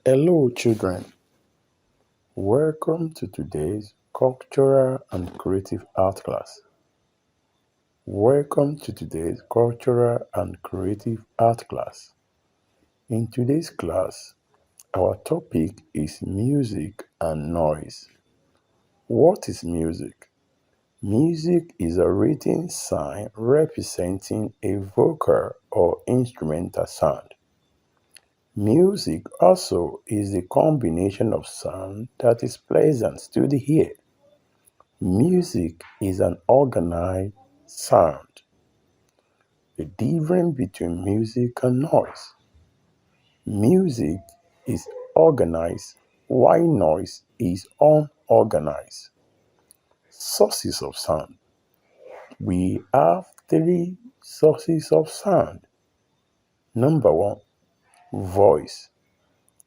Hello, children. Welcome to today's Cultural and Creative Art class. Welcome to today's Cultural and Creative Art class. In today's class, our topic is music and noise. What is music? Music is a written sign representing a vocal or instrumental sound. Music also is a combination of sound that is pleasant to the ear. Music is an organized sound. The difference between music and noise. Music is organized while noise is unorganized. Sources of sound. We have three sources of sound. Number one, voice.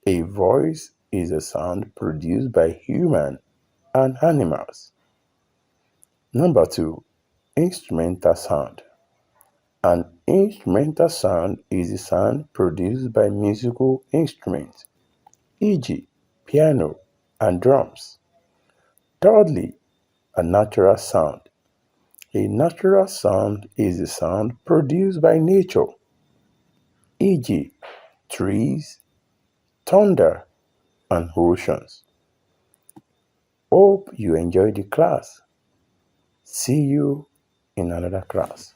A voice is a sound produced by humans and animals. Number two, instrumental sound. An instrumental sound is a sound produced by musical instruments, e.g., piano and drums. Thirdly, a natural sound. A natural sound is a sound produced by nature, e.g., trees, thunder, and oceans. Hope you enjoyed the class. See you in another class.